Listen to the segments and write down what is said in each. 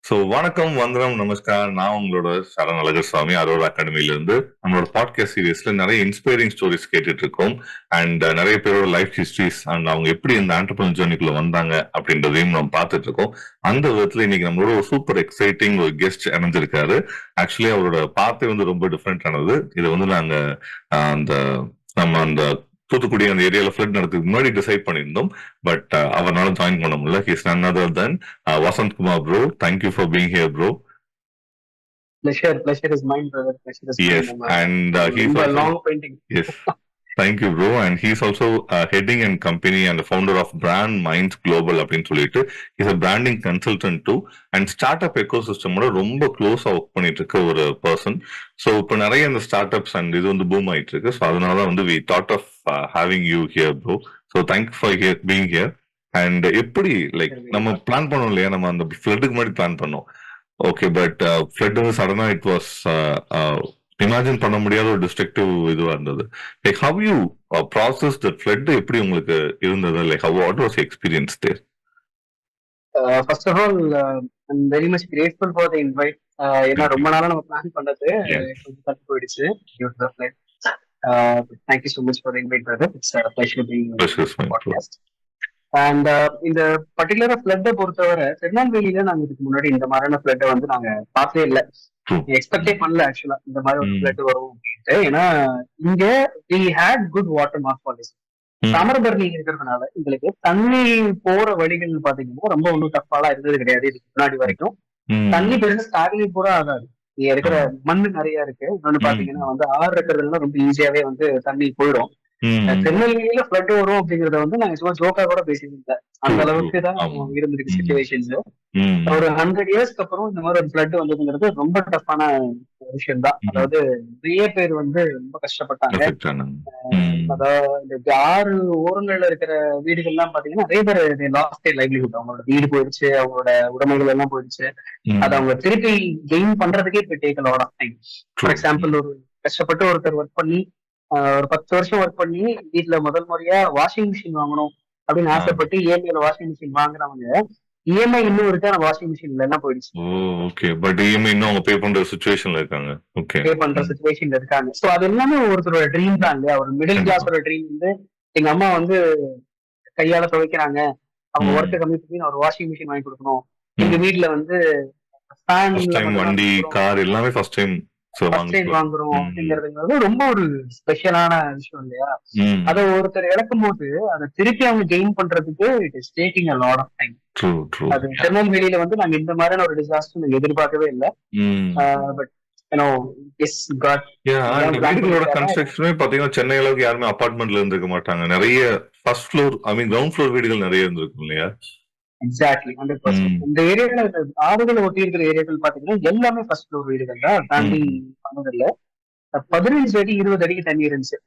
வணக்கம், வந்தனம், நமஸ்கார். நான் உங்களோட சரண் அழகர்சாமி, அரோரா அகாடமில இருந்து. நம்மளோட பாட்காஸ்ட் சீரீஸ்ல நிறைய இன்ஸ்பைரிங் ஸ்டோரிஸ் கேட்டுட்டு இருக்கோம். அண்ட் நிறைய பேரோட லைஃப் ஹிஸ்டரிஸ் அண்ட் அவங்க எப்படி இந்த ஆண்டர்பிரினர் ஜர்னிக்குள்ள வந்தாங்க அப்படின்றதையும் நம்ம பார்த்துட்டு இருக்கோம். அந்த விதத்துல இன்னைக்கு நம்மளோட ஒரு சூப்பர் எக்ஸைட்டிங் ஒரு கெஸ்ட் இணைஞ்சிருக்காரு. ஆக்சுவலி அவரோட பார்ட்டே ரொம்ப டிஃப்ரெண்டானது. இது நாங்க அந்த நம்ம அந்த தூத்துக்குடி அந்த ஏரியால ஃபிளட் நடக்கிறதுக்கு முன்னாடி டிசைட் பண்ணியிருந்தோம். பட் அவரால் ஜாயின் பண்ண முடியல. He is none other than Vasant Kumar bro. Thank you for being here, bro. Pleasure is mine, brother. Pleasure is Yes, mine. and he's ரொம்ப also long painting. yes. Thank you, bro. And he's also heading and company and the founder of Brand Minds Global அப்படின்னு சொல்லிட்டு he's a branding consultant too. And startup ecosystem ரொம்ப க்ளோஸா work பண்ணிட்டு இருக்க ஒரு person. So இப்போ நிறைய இந்த ஸ்டார்ட் அப்ஸ் அண்ட் இது பூம் ஆயிட்டு இருக்கு. ஸோ அதனால we thought of having you here, bro. So thank you for being here. And எப்படி லைக் நம்ம பிளான் பண்ணோம் இல்லையா, நம்ம அந்த ஃபிளட்டுக்கு முன்னாடி பிளான் பண்ணோம். ஓகே, பட் ஃபிளட் சடனா இட் வாஸ் இமேஜின் பண்ண முடியாத ஒரு டிஸ்ட்ரக்டிவ் இதுவா இருந்தது. Like how you process that flood எப்படி உங்களுக்கு இருந்தது? Like what was experience there? First of all I'm very much grateful for the invite. ஏன்னா ரொம்ப நாளா நம்ம பிளான் பண்ணது கொஞ்சம் தள்ளி போயிடுச்சு. Thank you so much for the invite, brother. It's pleasure being podcast. And இந்த பர்டிகுலரா ஃபிளட்டை பொறுத்தவரை திருநெல்வேலியில நாங்க இதுக்கு முன்னாடி இந்த மாதிரியான ஃபிளட்டை நாங்க பார்த்தே இல்லை. எக்ஸ்பெக்டே பண்ணல ஆக்சுவலா இந்த மாதிரி ஒரு ஃபிளட் வரும் அப்படின்ட்டு. ஏன்னா இங்க we had good water morphology. Thamirabarani இருக்கிறதுனால எங்களுக்கு தண்ணி போற வழிகள் பாத்தீங்கன்னா ரொம்ப ஒன்றும் டஃபாலாம் இருந்தது கிடையாது. இதுக்கு முன்னாடி வரைக்கும் தண்ணி பெருசா ஸ்டாக்னி பூரா ஆகாது. இங்க இருக்கிற மண்ணு நிறைய இருக்கு. இன்னொன்னு பாத்தீங்கன்னா ஆறு இருக்கிறதுனால ரொம்ப ஈஸியாவே தண்ணி போயிடும். திருநெல்வேலியில ஃபிளட் வரும் அப்படிங்கறத நாங்க சும்மா ஜோக்கா கூட பேசிட்டு அந்த அளவுக்கு தான் இருந்திருக்கு சிச்சுவேஷன்ஸ். ஒரு 100 இயர்ஸ்க்கு அப்புறம் இந்த மாதிரி ஒரு ஃபிளட் வந்ததுங்கிறது ரொம்ப டஃப்பான விஷயம் தான். அதாவது நிறைய பேர் ரொம்ப கஷ்டப்பட்டாங்க. அதாவது இந்த ஆறு ஓரங்கள்ல இருக்கிற வீடுகள்லாம் பாத்தீங்கன்னா நிறைய பேர் லாஸ்ட் லைவ்லிஹுட், அவங்களோட வீடு போயிடுச்சு, அவங்களோட உடைமைகள் எல்லாம் போயிடுச்சு. அதை அவங்க திருப்பி கெயின் பண்றதுக்கே இப்ப take a lot of time. For example, ஒரு கஷ்டப்பட்டு ஒருத்தர் ஒர்க் பண்ணி ஒரு 10 வருஷம் ஒர்க் பண்ணி வீட்டுல முதல் முறையா வாஷிங் மிஷின் வாங்கணும் அப்படின்னு ஆசைப்பட்டு இஎம்ஐல வாஷிங் மிஷின் வாங்குறவங்க இஎம்ஐ இன்னும் இருக்கு, ஆனா வாஷிங் மிஷின் இல்லைன்னா போயிடுச்சு. ஓகே, பட் இஎம்ஐ இன்னும் அவங்க பே பண்ற சிச்சுவேஷன்ல இருக்காங்க. ஓகே, பே பண்ற சிச்சுவேஷன்ல இருக்காங்க. சோ அது எல்லாமே ஒருத்தரோட ட்ரீம் தான் இல்லையா? ஒரு மிடில் கிளாஸோட ட்ரீம் எங்க அம்மா கையால துவைக்கிறாங்க, அவங்க ஒர்க்கை கம்மி பண்ணி ஒரு வாஷிங் மிஷின் வாங்கி கொடுக்கணும். எங்க வீட்டுல வண்டி கார் எல்லாமே ஃபர்ஸ்ட் டைம் வாங்குறோம் அப்படிங்கறதுங்கிறது ரொம்ப ஒரு ஸ்பெஷலான விஷயம் இல்லையா? அதை ஒருத்தர் இழக்கும் போது அதை திருப்பி அவங்க கெயின் பண்றதுக்கு it is taking a lot of time. அது திருநெல்வேலியில நாங்க இந்த மாதிரியான ஒரு டிசாஸ்டர் நாங்க எதிர்பார்க்கவே இல்லை. பட் வீடுகளோட கன்ஸ்ட்ரக்ஷனே பாத்தீங்கன்னா சென்னை அளவுக்கு யாருமே அபார்ட்மெண்ட்ல இருந்திருக்க மாட்டாங்க. நிறைய ஃபர்ஸ்ட் ஃப்ளோர் கிரவுண்ட் ஃப்ளோர் வீடுகள் நிறைய இருந்திருக்கும் இல்லையா? எக்ஸாக்ட்லி 100%. இந்த ஏரியால ஆறுகளை ஒட்டி இருக்கிற ஏரியாக்கள் பாத்தீங்கன்னா எல்லாமே ஃபர்ஸ்ட் ஃப்ளோர் வீடுகள் தான். தாண்டி பண்ணதில்ல. 15 அடி 20 அடிக்கு தண்ணி இருந்துச்சு.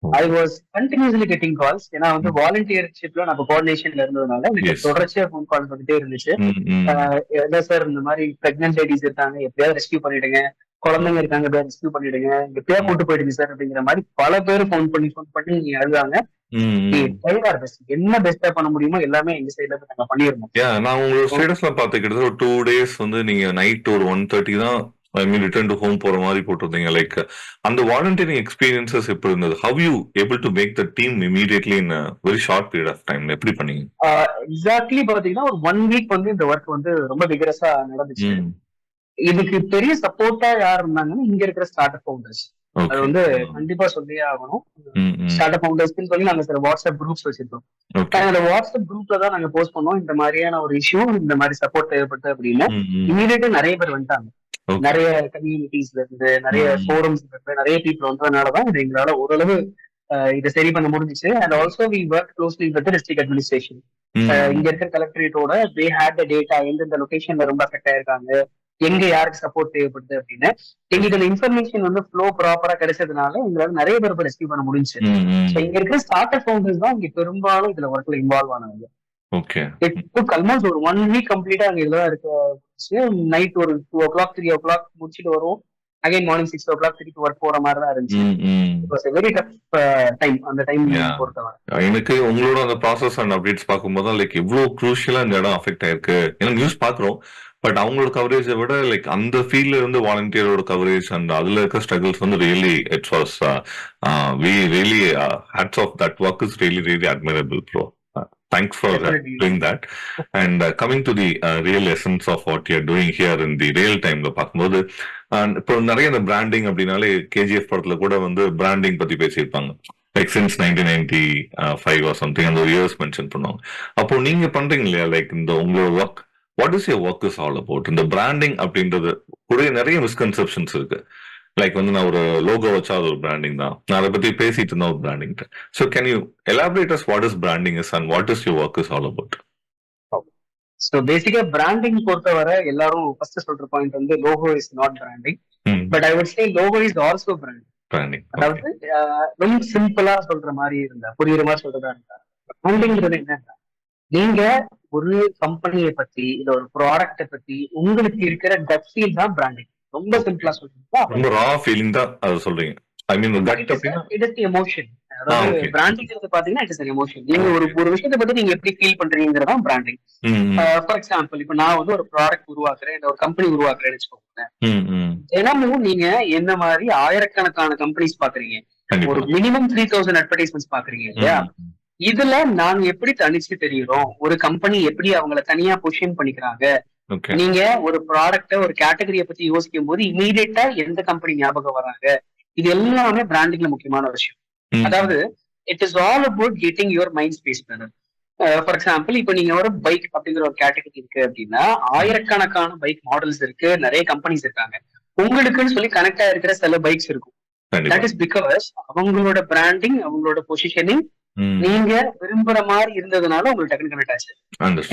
I was continuously getting calls. ஏன்னா வாலண்டியர்ஷிப்ல நம்ம கோஆர்டினேஷன்ல இருந்ததுனால எனக்கு தொடர்ச்சியா ஃபோன் கால் வந்துட்டே இருந்துச்சு. என்ன சார், இந்த மாதிரி பிரெக்னன்ட் லேடிஸ் இருக்காங்க, எப்படியாவது ரெஸ்கியூ பண்ணிடுங்க, குழந்தைங்க இருக்காங்க, எப்படியாவது ரெஸ்கியூ பண்ணிடுங்க, எப்படியா கூட்டு போயிடுங்க சார் அப்படிங்கிற மாதிரி பல பேர் ஃபோன் பண்ணி எழுதாங்க. என்ன பெஸ்டா பண்ண முடியுமோ எல்லாமே எங்க சைடுல நாங்க பண்ணிருந்தோம். நான் உங்களோட ஸ்டேட்டஸ்ல பாத்துக்கிட்டு ஒரு 2 days நீங்க நைட் ஒரு 1:30 தான் ரிட்டர்ன் டு ஹோம் போற மாதிரி போட்டிருந்தீங்க. லைக் அந்த வாலண்டியரிங் எக்ஸ்பீரியன்சஸ் எப்படி இருந்தது? How you able to make the team immediately in very short period of time? எப்படி பண்ணீங்க? எக்ஸாக்ட்லி பாத்தீங்கன்னா ஒரு 1 week இந்த ஒர்க் ரொம்ப விகரஸா நடந்துச்சு. இதுக்கு பெரிய சப்போர்ட்டா யார் இருந்தாங்கன்னா இங்க இருக்கிற ஸ்டார்ட் அப் ஃபவுண்டர்ஸ். அது கண்டிப்பா சொல்லியே ஆகணும். ஸ்டார்ட் அப் ஃபவுண்டர்ஸ்ன்னு சொல்லி நாங்க சில வாட்ஸ்அப் குரூப்ஸ் வச்சிருக்கோம். அந்த வாட்ஸ்அப் குரூப்ல தான் நாங்க போஸ்ட் பண்ணோம் இந்த மாதிரியான ஒரு இஷ்யூ, இந்த மாதிரி சப்போர்ட் தேவைப்பட்டு அப்படின்னு. இமீடியட்டா நிறைய பேர் வந்துட்டாங்க. நிறைய கம்யூனிட்டிஸ்ல இருந்து, நிறைய ஃபோரம்ஸ்ல இருந்து நிறைய பீப்புள் வந்ததுனாலதான் இது எங்களால ஓரளவு இதை சரி பண்ண முடிஞ்சிச்சு. And also we work closely with district administration. இங்க இருக்கிற கலெக்டரேட்டோட தே ஹேட் த டேட்டா, எந்தெந்த லொகேஷன்ல ரொம்ப அஃபெக்ட் ஆயிருக்காங்க, எங்க யாருக்கு சப்போர்ட் தேவைப்படுது அப்படின்னு எங்களுக்கு அந்த இன்ஃபர்மேஷன் ஃப்ளோ ப்ராப்பரா கிடைச்சதுனால எங்களால நிறைய பேர் ரெஸ்கியூ பண்ண முடிஞ்சு. இங்க இருக்கிற ஸ்டார்ட் அப் ஃபவுண்டர்ஸ் தான் இங்க பெரும்பாலும் இதுல ஒர்க்ல இன்வால்வ் ஆனாங்க. ஆல்மோஸ்ட் ஒரு 1 week கம்ப்ளீட்டா அங்க இதெல்லாம் இருக்க. நைட் ஒரு 2 o'clock 3 o'clock முடிச்சுட்டு வரும். அகைன் மார்னிங் 6 o'clock திருப்பி ஒர்க் போற மாதிரி தான் இருந்துச்சு. வெரி டஃப் டைம் அந்த டைம் பொறுத்தவரை. எனக்கு உங்களோட அந்த ப்ராசஸ் அண்ட் அப்டேட்ஸ் பார்க்கும்போது லைக் எவ்வளவு குரூஷியலா இந்த இடம் அஃபெக்ட் ஆயிருக்கு. ஏன்னா நியூஸ் பாக்குறோம், பட் அவங்களோட கவரேஜை விட லைக் அந்த ஃபீல்ட்ல இருந்து வாலண்டியரோட கவரேஜ் அண்ட் அதுல இருக்க ஸ்ட்ரகிள்ஸ் வந்து really it's was we really hats of that work is really really admirable bro. Thanks for doing that. And coming to the real essence of what you're doing here in the real time ல பார்க்கும்போது இப்போ நிறைய இந்த branding அப்படின்னாலே KGF படத்துல கூட வந்து branding பத்தி பேசியிருப்பாங்க லைக் சின்ஸ் 1995 ஆர் சம்திங் அந்த ஒரு இயர்ஸ் மென்ஷன் பண்ணுவாங்க. அப்போ நீங்க பண்றீங்க இல்லையா லைக் இந்த உங்களோட work what is your work is all about? இந்த பிராண்டிங் அப்படின்றது கூட நிறைய மிஸ்கன்செப்ஷன்ஸ் இருக்கு. லைக் வந்து நான் ஒரு லோகோ வச்சா அது ஒரு பிராண்டிங் தான், நான் அதை பத்தி பேசிட்டு இருந்தேன் ஒரு branding. So can you elaborate as what is branding is and what is your work is all about? So பேசிக்கா பிராண்டிங் பொறுத்தவரை எல்லாரும் ஃபர்ஸ்ட் சொல்ற பாயிண்ட் வந்து logo is not branding, but I would say logo is also branding. அதாவது ரொம்ப சிம்பிளா சொல்ற மாதிரி இருந்தா புரியுற மாதிரி சொல்றதா இருந்தா பிராண்டிங்கிறது என்னன்னா நீங்க ஒரு கம்பெனியை பத்தி இல்ல ஒரு ப்ராடக்ட பத்தி உங்களுக்கு இருக்கிற கட் ஃபீல் தான் பிராண்டிங். ரொம்ப சிம்பிளா சொல்றீங்களா, ரொம்ப ரா ஃபீலிங் தான் அது சொல்றீங்க. ஐ மீன் கட் அப்படினா இட் இஸ் தி எமோஷன். அதாவது பிராண்டிங்கிறது பாத்தீங்கன்னா இட் இஸ் an emotion. நீங்க ஒரு விஷயத்தை பத்தி நீங்க எப்படி ஃபீல் பண்றீங்கங்கறது தான் பிராண்டிங். ஃபார் எக்ஸாம்பிள் இப்போ நான் வந்து ஒரு ப்ராடக்ட் உருவாக்குறேன், இல்ல ஒரு கம்பெனி உருவாக்குறேன்னு வச்சுக்கோங்க. தினமும் நீங்க என்ன மாதிரி ஆயிரக்கணக்கான கம்பெனிஸ் பாக்குறீங்க, ஒரு மினிமம் 3000 அட்வர்டைஸ்மெண்ட்ஸ் பாக்குறீங்க இல்லையா? இதுல நாங்க எப்படி தனிச்சு தெரியுறோம், ஒரு கம்பெனி எப்படி அவங்கள தனியா பொசிஷன் பண்ணிக்கிறாங்க. நீங்க ஒரு ப்ராடக்ட ஒரு கேட்டகரியை பத்தி யோசிக்கும் போது இமீடியட்டா எந்த கம்பெனி ஞாபகம் வராங்க, இது எல்லாமே பிராண்டிங்ல முக்கியமான விஷயம். அதாவது it is all about getting your mind space better. For example இப்போ நீங்க ஒரு பைக் அப்படிங்கிற ஒரு கேட்டகரி இருக்கு அப்படின்னா ஆயிரக்கணக்கான பைக் மாடல்ஸ் இருக்கு, நிறைய கம்பெனிஸ் இருக்காங்க. உங்களுக்குன்னு சொல்லி கனெக்ட் ஆயிருக்கிற சில பைக்ஸ் இருக்கும். தட் இஸ் பிகாஸ் அவங்களோட பிராண்டிங், அவங்களோட பொசிஷனிங் நீங்க விரும்புற மாதிரி இருந்ததுனால உங்களுக்கு டக்குனு கனெக்ட் ஆச்சு.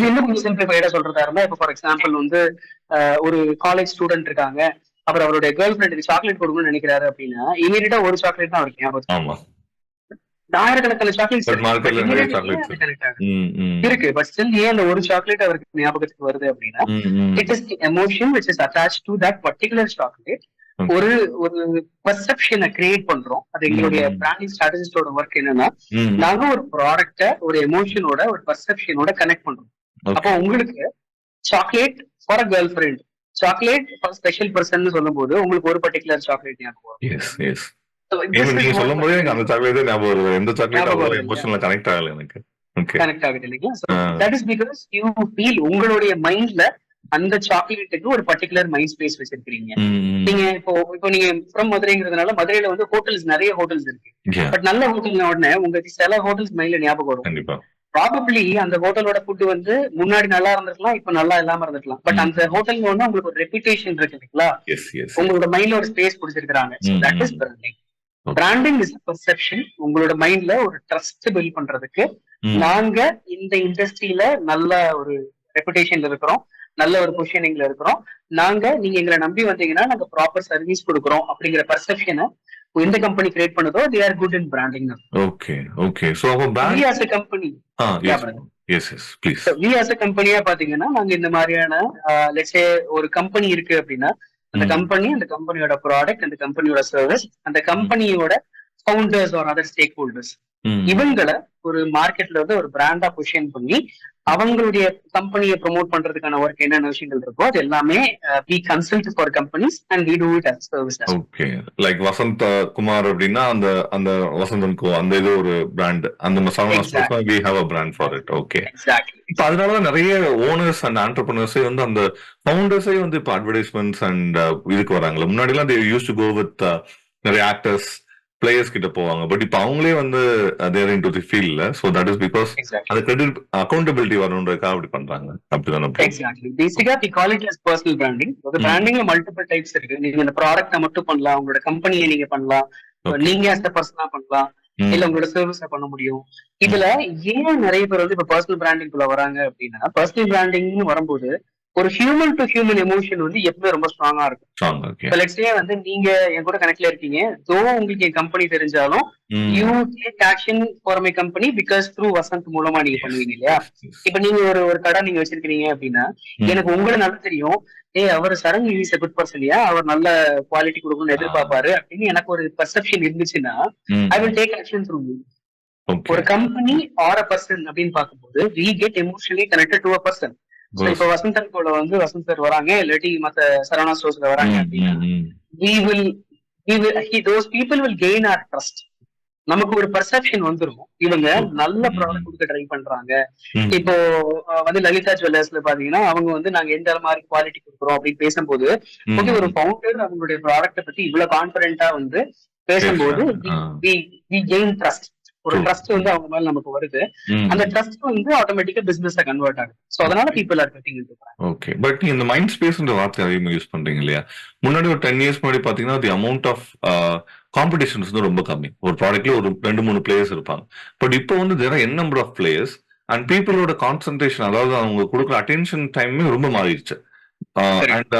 இன்னும் கொஞ்சம் சிம்பிளிஃபைடா சொல்றதா இருந்தா இப்போ ஃபார் எக்ஸாம்பிள் வந்து ஒரு காலேஜ் ஸ்டூடெண்ட் இருக்காங்க, அப்புறம் அவருடைய கேர்ள் ஃபிரெண்டுக்கு சாக்லேட் கொடுக்கணும்னு நினைக்கிறாரு அப்படின்னா இமீடியட்டா ஒரு சாக்லேட் தான் அவருக்கு ஞாபகம். ஆயிரக்கணக்கான சாக்லேட்ஸ் இருக்கு, பட் ஸ்டில் ஏன் அந்த ஒரு சாக்லேட் அவருக்கு ஞாபகத்துக்கு வருது அப்படின்னா it is the emotion which is attached to that particular chocolate. ஒரு பெர்செப்ஷனை கிரியேட் பண்றோம். அது எங்களுடைய பிராண்டிங் ஸ்ட்ராட்டஜிஸ்டோட ஒர்க் என்னன்னா நாங்க ஒரு ப்ராடக்ட ஒரு எமோஷனோட ஒரு பெர்செப்ஷனோட கனெக்ட் பண்றோம். அப்போ உங்களுக்கு chocolate for a girl friend, chocolate for special person சொல்லும் போது உங்களுக்கு ஒரு பர்டிகுலர் சாக்லேட் ஞாபகம் வரும். நீங்க சொல்லும் போது எனக்கு அந்த சாக்லேட் ஞாபகம் வருது, எந்த சாக்லேட் எமோஷனலா கனெக்ட் ஆகல எனக்கு. கனெக்ட் ஆகுது இல்லைங்களா? So that is because you feel உங்களுடைய மைண்ட்ல அந்த சாக்லேட்டுக்கு ஒரு பர்டிகுலர் மைண்ட் ஸ்பேஸ் வச்சிருக்கீங்க. நீங்க இப்போ நீங்க ஃப்ரம் மதுரைங்கிறதுனால மதுரையில வந்து ஹோட்டல்ஸ் நிறைய ஹோட்டல்ஸ் இருக்கு. பட் நல்ல ஹோட்டல்னா உடனே உங்களுக்கு சில ஹோட்டல்ஸ் மைண்ட்ல ஞாபகம் வரும். ப்ராபப்ளி அந்த ஹோட்டலோட ஃபுட் வந்து முன்னாடி நல்லா இருந்திருக்கலாம், இப்ப நல்லா இல்லாம இருந்திருக்கலாம். பட் அந்த ஹோட்டல் வந்து உங்களுக்கு ஒரு ரெப்யூட்டேஷன் இருக்கு இல்லைங்களா? உங்களோட மைண்ட்ல ஒரு ஸ்பேஸ் கொடுத்திருக்காங்க. That is branding. Branding is perception. உங்களோட மைண்ட்ல ஒரு ட்ரஸ்ட் பில்ட் பண்றதுக்கு நாங்க இந்த இண்டஸ்ட்ரியில நல்ல ஒரு ரெப்யூட்டேஷன்ல இருக்கிறோம், நல்ல ஒரு பொசிஷனிங்ல இருக்கிறோம், நீங்க எங்களை நம்பி வந்தீங்கன்னா நாங்க ப்ராப்பர் சர்வீஸ் கொடுக்குறோம் அப்படிங்கிற பெர்செப்ஷனை எந்த கம்பெனி கிரியேட் பண்ணுதோ they are good in branding. Okay so our brand we as a company yes please. so we as a company பாத்தீங்கன்னா நாங்க இந்த மாதிரியான let's say ஒரு கம்பெனி இருக்கு அப்படின்னா அந்த கம்பெனியோட ப்ராடக்ட், அந்த கம்பெனியோட சர்வீஸ், அந்த கம்பெனியோட founders or other stakeholders இவங்களை ஒரு மார்க்கெட்ல வந்து ஒரு பிராண்டா பொசிஷன் பண்ணி அவங்களுடைய கம்பெனியை ப்ரொமோட் பண்றதுக்கான ஒர்க் என்னென்ன விஷயங்கள் இருக்கோ அது எல்லாமே we consult for companies and we do it as service. Okay, like Vasanth Kumar அப்படின்னா அந்த அந்த வசந்தன் கோ அந்த இது ஒரு பிராண்ட், அந்த masala we have a brand for it. Okay, exactly. இப்போ அதனாலதான் நிறைய ஓனர்ஸ் அண்ட் ஆண்டர்பிரினர்ஸே வந்து அந்த ஃபவுண்டர்ஸே வந்து இப்போ அட்வர்டைஸ்மெண்ட்ஸ் அண்ட் இதுக்கு வராங்களா? முன்னாடி எல்லாம் they used to go with நிறைய ஆக்டர்ஸ் பிளேயர்ஸ் கிட்ட போவாங்க, பட் இப்ப அவங்களே வந்து தேர் இன்டு தி ஃபீல்ட்ல. சோ தட் இஸ் பிகாஸ் அந்த கிரெடிட் அக்கௌண்டபிலிட்டி வரணும்ன்றதுக்காக அப்படி பண்றாங்க. அப்படிதானே? எக்ஸாக்ட்லி. பேசிக்கா we call it as personal branding. பிராண்டிங்ல மல்டிபிள் டைப்ஸ் இருக்கு. நீங்க இந்த ப்ராடக்ட்ட மட்டும் பண்ணலாம், உங்களோட கம்பெனியை நீங்க பண்ணலாம், நீங்க as a பர்சனா பண்ணலாம், இல்ல உங்களோட சர்வீஸ பண்ண முடியும். இதுல ஏன் நிறைய பேர் வந்து இப்ப பர்சனல் பிராண்டிங்குள்ள வராங்க அப்படின்னா, பர்சனல் பிராண்டிங்னு வரும்போது ஒரு ஹியூமன் டு ஹியூமன் எமோஷன் வந்து எப்பவுமே ரொம்ப ஸ்ட்ராங்கா இருக்கும். லெட்ஸ் சே வந்து நீங்க என் கூட கனெக்ட்ல இருக்கீங்க, தோ உங்களுக்கு என் கம்பெனி தெரிஞ்சாலும் you take action for my company because through Vasanth மூலமா நீங்க பண்ணுவீங்க இல்லையா? இப்ப நீங்க ஒரு கடை நீங்க வச்சிருக்கீங்க அப்படின்னா எனக்கு உங்களை நல்லா தெரியும், அவர் சரண் இஸ் a good person, அவர் நல்ல குவாலிட்டி கொடுக்கணும்னு எதிர்பார்ப்பாரு அப்படின்னு எனக்கு ஒரு பெர்செப்ஷன் இருந்துச்சுன்னா I will take action through you. ஒரு கம்பெனி ஆர் அ பர்சன் அப்படின்னு பார்க்கும்போது we get emotionally connected to a person. So இப்ப வசந்தன் கோல வந்து வசந்த் சார் வராங்க, இல்லாட்டி மத்த சரவணா ஸ்டோர்ஸ்ல வராங்க அப்படின்னா we will those people will gain our trust. நமக்கு ஒரு பர்செப்ஷன் வந்துரும், இவங்க நல்ல ப்ராடக்ட் கொடுக்க ட்ரை பண்றாங்க. இப்போ வந்து லலிதா ஜுவல்லர்ஸ்ல பாத்தீங்கன்னா அவங்க வந்து நாங்க எந்த மாதிரி குவாலிட்டி கொடுக்குறோம் அப்படின்னு பேசும்போது, ஓகே ஒரு ஃபவுண்டர் அவங்களுடைய ப்ராடக்ட பத்தி இவ்வளவு கான்பிடென்ட்டா வந்து பேசும்போது we gain trust. ஒரு ட்ரஸ்ட் வந்து அவங்க மேல நமக்கு வருது. அந்த ட்ரஸ்ட் வந்து ஆட்டோமேட்டிக்கா பிசினஸா கன்வெர்ட் ஆகுது. சோ அதனால people are getting into brand. Okay, but நீங்க இந்த மைண்ட் ஸ்பேஸ்ன்ற வார்த்தை அதிகமா யூஸ் பண்றீங்க இல்லையா? முன்னாடி ஒரு 10 இயர்ஸ் முன்னாடி பாத்தீங்கன்னா தி அமௌண்ட் ஆஃப் காம்படிஷன்ஸ் வந்து ரொம்ப கம்மி. ஒரு ப்ராடக்ட்ல ஒரு 2-3 பிளேயர்ஸ் இருப்பாங்க. பட் இப்போ வந்து there are n number of players and பீப்புளோட கான்சென்ட்ரேஷன், அதாவது அவங்க கொடுக்குற அட்டென்ஷன் டைமே ரொம்ப மாறிடுச்சு. And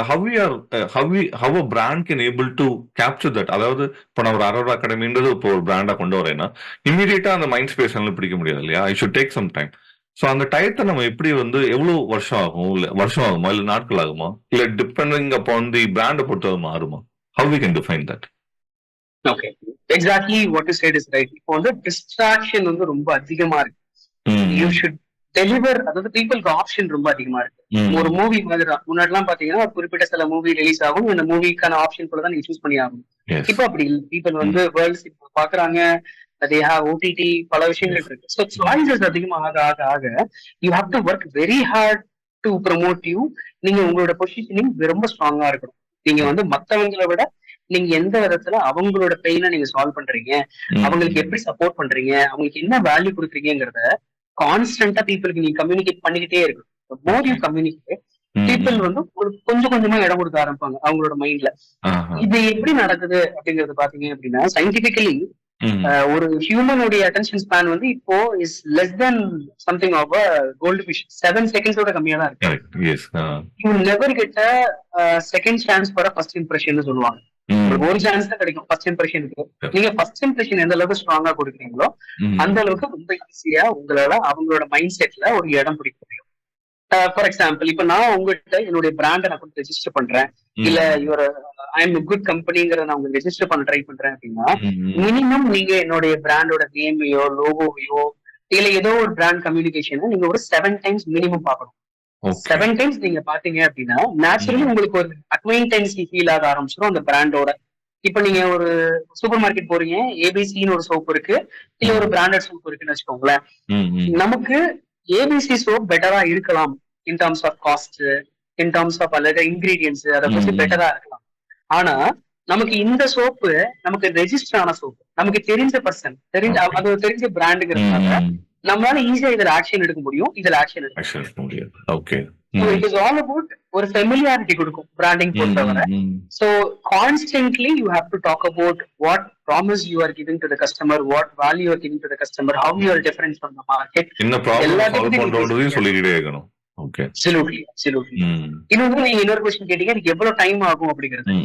how a brand can able to capture that. அதாவது இப்போ நான் ஒரு அரோரா அகாடமின்றது இப்போ ஒரு பிராண்டா கொண்டு வரேன்னா இமீடியட்டா அந்த மைண்ட் ஸ்பேஸ் பிடிக்க முடியாது இல்லையா? I should take some time. So அந்த டயத்தை நம்ம எப்படி வந்து எவ்வளவு வருஷம் ஆகும், இல்ல வருஷம் ஆகுமா, இல்ல நாட்கள் ஆகுமா, இல்ல டிபெண்டிங் அப்பான் தி பிராண்டை பொறுத்தவரை மாறுமா? How we can define that? Okay, exactly what you said is right. இப்போ வந்து டிஸ்ட்ராக்ஷன் வந்து ரொம்ப அதிகமா இருக்கு. யூ ஷுட் டெலிவர், அதாவது பீப்புளுக்கு ஆப்ஷன் ரொம்ப அதிகமா இருக்கு. ஒரு மூவி மாதிரி தான். முன்னாடி எல்லாம் பாத்தீங்கன்னா ஒரு குறிப்பிட்ட சில மூவி ரிலீஸ் ஆகும், இந்த மூவிக்கான ஆப்ஷன் கூட தான் நீங்க சூஸ் பண்ணி ஆகும். இப்போ அப்படி இல்லை. பீப்புள் வந்து வேர்ல்ட்ஸ் இப்போ பாக்குறாங்க, they have OTT, பல விஷயங்கள் இருக்கு. ஸோ சாய்ஸஸ் அதிகமாக ஆக ஆக you have to work very hard to promote you. நீங்க உங்களோட பொசிஷனிங் ரொம்ப ஸ்ட்ராங்கா இருக்கணும். நீங்க வந்து மத்தவங்களை விட நீங்க எந்த விதத்துல அவங்களோட பெயினை நீங்க சால்வ் பண்றீங்க, அவங்களுக்கு எப்படி சப்போர்ட் பண்றீங்க, அவங்களுக்கு என்ன வேல்யூ கொடுக்குறீங்கிறத கான்ஸ்டன்டா பீப்புளுக்கு நீங்க கம்யூனிகேட் பண்ணிக்கிட்டே இருக்கணும். மோர் யூ கம்யூனிகேட், பீப்புள் வந்து கொஞ்சம் கொஞ்சமா இடம் கொடுக்க ஆரம்பிப்பாங்க அவங்களோட மைண்ட்ல. இது எப்படி நடக்குது அப்படிங்கறது பாத்தீங்க அப்படின்னா, சயின்டிபிக்கலி ஒரு ஹியூமனுடைய அட்டென்ஷன் ஸ்பேன் வந்து இப்போ is less than something of gold fish. 7 செகண்ட்ஸோட கம்மியா தான் இருக்கு. You never get a second chance for first impression சொல்லுவாங்க. ஒரு சான்ஸ் தான் கிடைக்கும் ஃபர்ஸ்ட் இம்ப்ரெஷனுக்கு. நீங்க ஃபர்ஸ்ட் இம்ப்ரெஷன் எந்த அளவுக்கு ஸ்ட்ராங்கா கொடுக்குறீங்களோ அந்த அளவுக்கு ரொம்ப ஈஸியா உங்களால அவங்களோட மைண்ட் செட்ல ஒரு இடம் பிடிக்க முடியும். ஃபார் எக்ஸாம்பிள், இப்ப நான் உங்ககிட்ட என்னுடைய பிராண்டை நான் கொஞ்சம் ரெஜிஸ்டர் பண்றேன், இல்ல யுவர் ஐ எம் குட் கம்பெனிங்கிறத நான் உங்களுக்கு ரெஜிஸ்டர் பண்ண ட்ரை பண்றேன் அப்படின்னா, மினிமம் நீங்க என்னுடைய பிராண்டோட நேமையோ லோகோவையோ இல்ல ஏதோ ஒரு பிராண்ட் கம்யூனிகேஷனை நீங்க ஒரு 7 டைம்ஸ் மினிமம் பார்க்கணும். 7 டைம்ஸ் நீங்க பாத்தீங்க அப்படின்னா நேச்சுரலி உங்களுக்கு ஒரு அக்வைண்டன்சி ஃபீல் ஆக ஆரம்பிச்சிடும் அந்த பிராண்டோட. இப்ப நீங்க ஒரு சூப்பர் மார்க்கெட் போறீங்க, ஏபிசின்னு ஒரு சோப் இருக்கு, இல்ல ஒரு பிராண்டட் சோப் இருக்குன்னு வச்சுக்கோங்களேன். நமக்கு ஏபிசி சோப் பெட்டரா இருக்கலாம் in terms of cost, in terms of அல்லது இன்கிரீடியன்ஸ், அதை பத்தி பெட்டரா இருக்கலாம். ஆனா நமக்கு இந்த சோப்பு நமக்கு ரெஜிஸ்டர் ஆன சோப்பு, நமக்கு தெரிஞ்ச பர்சன், அது தெரிஞ்ச பிராண்டுங்கிறதுனால நம்மளால ஈஸியா இதுல ஆக்ஷன் எடுக்க முடியும், இதுல ஆக்ஷன் எடுக்க முடியும். Okay, it is all about ஒரு ஃபெமிலியாரிட்டி கொடுக்கும் பிராண்டிங் பொறுத்தவரை. So constantly you have to talk about what promise you are giving to the customer, what value are giving to the customer, how you are different from the market. என்ன problem solve பண்றோம்ன்றதையும் சொல்லிக்கிட்டே இருக்கணும். Okay, absolutely. இன்னொரு நீங்க இன்னொரு question கேட்டீங்க, எனக்கு எவ்வளவு டைம் ஆகும் அப்படிங்கிறது.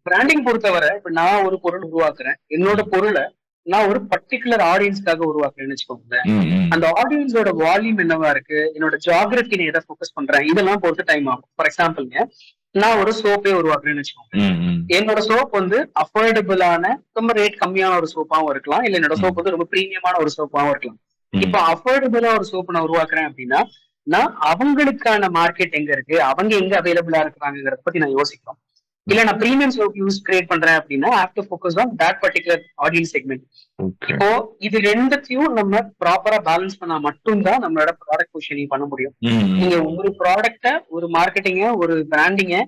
பிராண்டிங் பொறுத்தவரை இப்ப நான் ஒரு பொருள் உருவாக்குறேன், என்னோட பொருளை நான் ஒரு பர்டிகுலர் ஆடியன்ஸ்க்காக உருவாக்குறேன்னு வச்சுக்கோங்களேன். அந்த ஆடியன்ஸோட வால்யூம் என்னவா இருக்கு, என்னோட ஜியோகிராஃபி எதை ஃபோக்கஸ் பண்றேன், இதெல்லாம் பொறுத்து டைம் ஆகும். ஃபார் எக்ஸாம்பிள்ங்க, நான் ஒரு சோப்பே உருவாக்குறேன்னு வச்சுக்கோங்க. என்னோட சோப் வந்து அஃபோர்டபுளான ரொம்ப ரேட் கம்மியான ஒரு சோப்பாவும் இருக்கலாம், இல்ல என்னோட சோப் வந்து ரொம்ப பிரீமியமான ஒரு சோப்பாவும் இருக்கலாம். இப்ப அஃபோர்டபுளா ஒரு சோப் நான் உருவாக்குறேன் அப்படின்னா நான் அவங்களுக்கான மார்க்கெட் எங்க இருக்கு, அவங்க எங்க அவைலபிளா இருக்கிறாங்கிறத பத்தி நான் யோசிக்கிறோம். இல்ல நான் பிரீமியம் சோப் யூஸ் கிரியேட் பண்றேன் அப்படின்னா I have to focus on that particular audience segment. இப்போ இது ரெண்டுத்தையும் நம்ம ப்ராப்பரா பேலன்ஸ் பண்ணா மட்டும்தான் நம்மளோட ப்ராடக்ட் பொசிஷனிங் பண்ண முடியும். நீங்க ஒரு ப்ராடக்ட, ஒரு மார்க்கெட்டிங்க, ஒரு பிராண்டிங்க,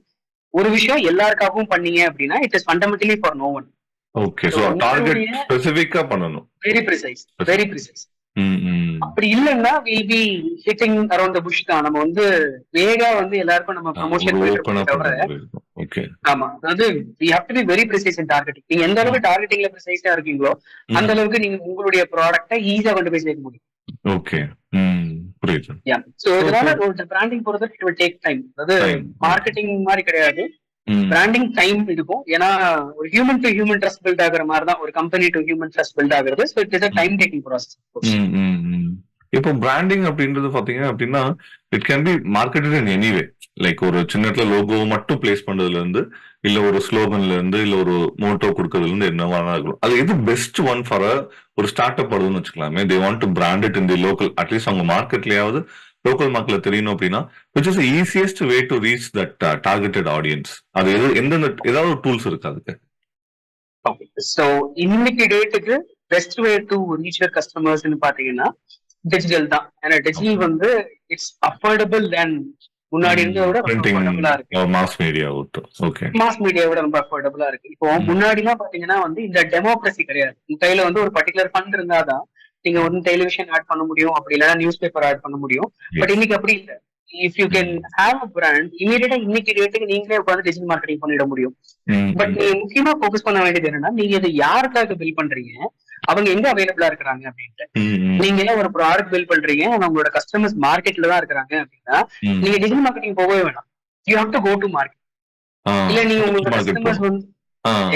ஒரு விஷயம் எல்லாருக்காகவும் பண்ணீங்க அப்படின்னா it is fundamentally for no one. Okay, so target ஸ்பெசிஃபிக்கா பண்ணனும். Very precise, very precise. அப்படி இல்லன்னா will be hitting around the bush தான். நம்ம வந்து வேகா வந்து எல்லாருக்கும் நம்ம ப்ரமோஷன் பண்ணிட்டு. ஓகே, ஆமா, அதாவது we have to be very precise in targeting. நீங்க எந்த அளவுக்கு டார்கெட்டிங்ல ப்ரிசைஸா இருக்கீங்களோ அந்த அளவுக்கு நீங்க உங்களுடைய ப்ராடக்ட்டை ஈஸியா கொண்டு போய் சேர்க்க முடியும். ஓகே, புரியுது. யா, சோ இதனால ஒரு பிராண்டிங் போறது இட் will take time. அதாவது மார்க்கெட்டிங் மாதிரி கிடையாது, பிராண்டிங் டைம் இருக்கும். ஏன்னா ஒரு human to human trust build ஆகுற மாதிரி தான் ஒரு company to human trust build ஆகுறது. So it is a time taking process. இப்போ பிராண்டிங் அப்படின்றது பாத்தீங்க அப்படின்னா it can be marketed in any way. Like ஒரு சின்ன லோகோ மட்டும் பிளேஸ் பண்றதுல இருந்து, இல்ல ஒரு ஸ்லோகன்ல இருந்து, இல்ல ஒரு மோட்டோ கொடுக்கறதுல இருந்து என்னவா இருக்கும். அது எது பெஸ்ட் ஒன் ஃபார் ஒரு ஸ்டார்ட் அப் வருதுன்னு வச்சுக்கலாமே. They want to brand it in the local, at least அவங்க மார்க்கெட்லயாவது லோக்கல் மார்க்கெட்ல தெரியணும் அப்படின்னா which is the easiest way to reach that targeted audience? அது எந்தெந்த ஏதாவது டூல்ஸ் இருக்கு அதுக்கு? ஸோ இன்னைக்கு டேட்டுக்கு best way to reach your கஸ்டமர்ஸ்னு பாத்தீங்கன்னா டிஜிட்டல் தான். ஏன்னா டிஜிட்டல் வந்து இட்ஸ் அஃபோர்டபுள் அண்ட் முன்னாடி இருந்ததை விட ரொம்ப அஃபோர்டபுளா இருக்கு. Mass media okay, mass media விட ரொம்ப அஃபோர்டபுளா இருக்கு. இப்போ முன்னாடி எல்லாம் பாத்தீங்கன்னா வந்து இந்த டெமோக்ரஸி கிடையாது. உங்க கையில வந்து ஒரு பர்டிகுலர் ஃபண்ட் இருந்தாதான் நீங்க வந்து டெலிவிஷன் ஆட் பண்ண முடியும், அப்படி இல்லைன்னா நியூஸ் பேப்பர் ஆட் பண்ண முடியும். பட் இன்னைக்கு அப்படி இல்லை. If you can have a brand இமீடியட்டா இன்னைக்கு டேட்டுக்கு நீங்களே உட்காந்து டிஜிட்டல் மார்க்கெட்டிங் பண்ணிட முடியும். பட் நீங்க முக்கியமா போக்கஸ் பண்ண வேண்டியது என்னன்னா, நீங்க இதை யாருக்காக பில் பண்றீங்க, அவங்க எங்க அவைலபிளா இருக்கிறாங்க அப்படின்ட்டு. நீங்க ஒரு ப்ராடக்ட் பில் பண்றீங்க, உங்களோட கஸ்டமர்ஸ் மார்க்கெட்ல தான் இருக்கிறாங்க அப்படின்னா நீங்க டிஜிட்டல் மார்க்கெட்டிங் போகவே வேணாம். You have to go to market. இல்ல நீங்க உங்களோட கஸ்டமர்ஸ் வந்து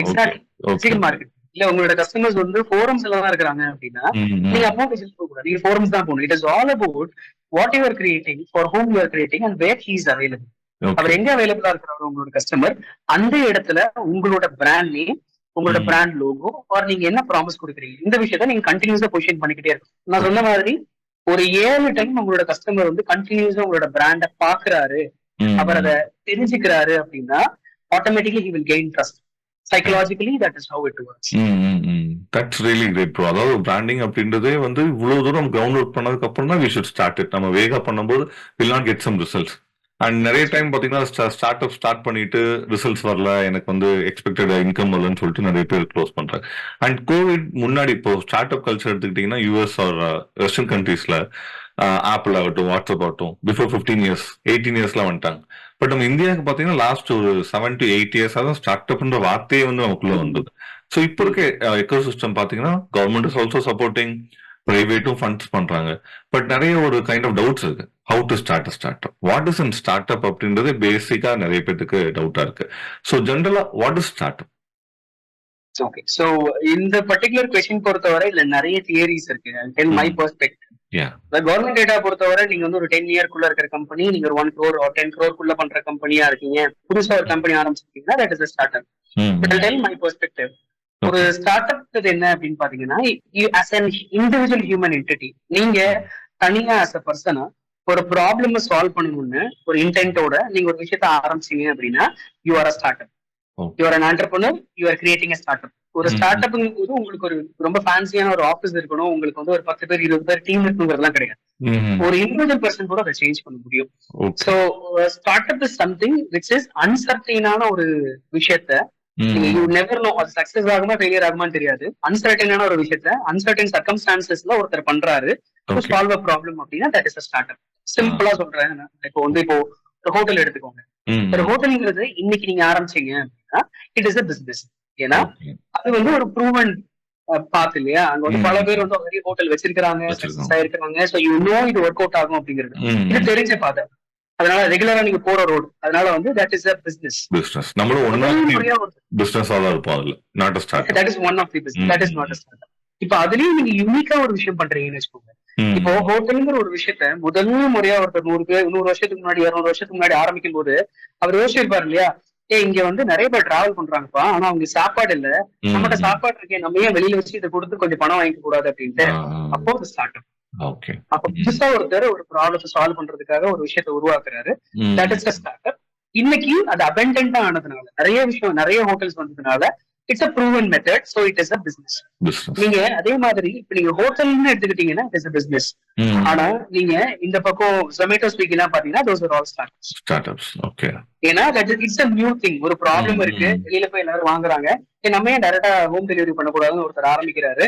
எக்ஸாக்ட்லி டிஜிட்டல் மார்க்கெட் இல்ல உங்களோட கஸ்டமர்ஸ் வந்து ஃபோரம்ஸ்ல தான் இருக்கிறாங்க அப்படின்னா நீங்க அப்போ டிஜிட்டல் போக கூடாது, நீங்க ஃபோரம்ஸ் தான் போகணும். It is all about what you are creating, for whom you are creating and where he is available. அவர் எங்க அவைலபிளா இருக்கிறாரு உங்களோட கஸ்டமர், அந்த இடத்துல உங்களோட பிராண்ட் நேம், உங்களோட பிராண்ட் லோகோ, ஆர் நீங்க என்ன ப்ராமிஸ் கொடுக்குறீங்க, இந்த விஷயத்த நீங்க கண்டினியூஸா பொசிஷன் பண்ணிக்கிட்டே இருக்கும். நான் சொன்ன மாதிரி ஒரு 7 டைம் உங்களோட கஸ்டமர் வந்து கண்டினியூஸா உங்களோட பிராண்ட பாக்குறாரு, அவர் அதை தெரிஞ்சுக்கிறாரு அப்படின்னா automatically he will gain trust. Psychologically that is how it works. That's really great bro. அதாவது பிராண்டிங் அப்படின்றதே வந்து இவ்வளவு தூரம் கிரவுண்ட் அவுட் பண்ணதுக்கு அப்புறம் தான் we should start it. நம்ம வேகா பண்ணும்போது will not get some results. And நிறைய டைம் பாத்தீங்கன்னா ஸ்டார்ட் அப் ஸ்டார்ட் பண்ணிட்டு ரிசல்ட்ஸ் வரல, எனக்கு வந்து எக்ஸ்பெக்டட் இன்கம் வரலன்னு சொல்லிட்டு நிறைய பேர் க்ளோஸ் பண்றாங்க. அண்ட் கோவிட் முன்னாடி இப்போ ஸ்டார்ட் அப் கல்ச்சர் எடுத்துக்கிட்டீங்கன்னா யூஎஸ் ஆர் வெஸ்டர்ன் கண்ட்ரீஸ்ல ஆப்பிள் ஆகட்டும், வாட்ஸ்அப் ஆகட்டும், பிஃபோர் 15 இயர்ஸ் 18 இயர்ஸ்லாம் வந்துட்டாங்க. பட் நம்ம இந்தியாவுக்கு பாத்தீங்கன்னா லாஸ்ட் ஒரு 7 to 8 இயர்ஸ் தான் ஸ்டார்ட் அப்ன்ற வார்த்தையே வந்து நமக்குள்ள வந்தது. ஸோ இப்போ இருக்க எக்கோ சிஸ்டம் பாத்தீங்கன்னா கவர்மெண்ட் இஸ் ஆல்சோ சப்போர்ட்டிங், பிரைவேட்டும் ஃபண்ட்ஸ் பண்றாங்க. பட் நிறைய ஒரு கைண்ட் ஆஃப் டவுட்ஸ் இருக்கு. How to start a start up, what is in startup அப்படின்றது பேசிக்கா நிறைய பேருக்கு டவுட்டா இருக்கு. ஸோ ஜென்ரலா what is startup? Okay, so இந்த பர்டிகுலர் கொஸ்டின் பொறுத்தவரை இதுல நிறைய தியரிஸ் இருக்கு. Tell my perspective. Government data பொறுத்தவரை நீங்க வந்து ஒரு 10 இயர்க்குள்ள இருக்கிற கம்பெனி, நீங்க ஒரு 1 crore or 10 crore பண்ற கம்பெனியா இருக்கீங்க, புதுசா ஒரு கம்பெனி ஆரம்பிச்சிருக்கீங்கன்னா that is startup. Tell my perspective. ஒரு ஸ்டார்ட் அப் என்ன அப்படின்னு பாத்தீங்கன்னா, as an individual human entity, நீங்க தனியா as a பர்சனா ஒரு ப்ராப்ளம் சால்வ் பண்ணணும்னு ஒரு இன்டென்ட்டோட நீங்க ஒரு விஷயத்த ஆரம்பிச்சீங்க அப்படின்னா you are a start up. You are an entrepreneur, you are creating a startup. ஒரு ஸ்டார்ட் அப்ங்கும் போது உங்களுக்கு ஒரு ரொம்ப ஃபேன்சியான ஒரு ஆஃபீஸ் இருக்கணும், உங்களுக்கு வந்து ஒரு 10 பேர் 20 பேர் டீம் இருக்குங்கிறதுலாம் கிடையாது. ஒரு இண்டிவிஜுவல் பர்சன் கூட அதை சேஞ்ச் பண்ண முடியும். So startup is something which is அன்சர்டைனான ஒரு விஷயத்த யூ நெவர் நோ அது சக்சஸ் ஆகுமா ஃபெயிலியர் ஆகுமான்னு தெரியாது. அன்சர்டைனான ஒரு விஷயத்த அன்சர்டைன் சர்க்கம்ஸ்டான்சஸ்ல ஒருத்தர் பண்றாரு டு சால்வ் அ ப்ராப்ளம் அப்படின்னா that is a start up. சிம்பிளா சொல்றேன். இப்போ ஒரு ஹோட்டல் எடுத்துக்கோங்க. ஒரு ஹோட்டல்ங்கிறது இன்னைக்கு நீங்க ஆரம்பிச்சீங்க அப்படின்னா இட் இஸ் அ பிசினஸ். ஏன்னா அது வந்து ஒரு ப்ரூவன் பாத் இல்லையா, அங்க வந்து பல பேர் வந்து ஆல்ரெடி ஹோட்டல் வச்சிருக்காங்க, சக்சஸ் ஆயிருக்காங்க. சோ யூ நோ இது ஒர்க் அவுட் ஆகும் அப்படிங்கிறது இது தெரிஞ்ச பாதை. அதனால ரெகுலரா நீங்க போற ரோடு, அதனால வந்து தட் இஸ் அ பிசினஸ். நம்மளும் பிசினஸா தான் இருப்போம் அதுல, not a start up. That is one of the business, that is not a start up. இப்போ அதுலயும் நீங்க யூனிக்கா ஒரு விஷயம் பண்றீங்கன்னு வச்சுக்கோங்க. இப்போ ஹோட்டல்ங்கிற ஒரு விஷயத்த முதல் முறையா ஒருத்தர் 100 வருஷத்துக்கு முன்னாடி 200 வருஷத்துக்கு முன்னாடி ஆரம்பிக்கும் போது அவர் யோசிச்சிருப்பாரு இல்லையா, இங்க வந்து நிறைய பேர் டிராவல் பண்றாங்கப்பா, ஆனா அவங்க சாப்பாடு இல்ல, நம்மகிட்ட சாப்பாடு இருக்கே, நம்ம ஏன் வெளியில வச்சு இதை கொடுத்து கொஞ்சம் பணம் வாங்கிக்க கூடாது அப்படின்ட்டு அப்போ ஸ்டார்ட் அப். அப்ப புதுசா ஒருத்தர் ஒரு ப்ராப்ளத்தை சால்வ் பண்றதுக்காக ஒரு விஷயத்தை உருவாக்குறாரு, that is a start up. இன்னைக்கு அது அபண்டன்டா ஆனதுனால நிறைய ஹோட்டல்ஸ் வந்ததுனால it's a proven method, so it is a business. நீங்க அதே மாதிரி இப்ப நீங்க ஹோட்டல்னு எடுத்துக்கிட்டீங்கன்னா இட் இஸ் அ பிசினஸ். ஆனா நீங்க இந்த பக்கம் Zomato, Swiggy எல்லாம் பாத்தீங்கன்னா those are all startups. Okay. ஏன்னா இட்ஸ் a new thing. ஒரு ப்ராப்ளம் இருக்கு, வெளியில போய் எல்லாரும் வாங்குறாங்க, நம்ம ஏன் டைரக்டா ஹோம் டெலிவரி பண்ணக்கூடாதுன்னு ஒருத்தர் ஆரம்பிக்கிறாரு,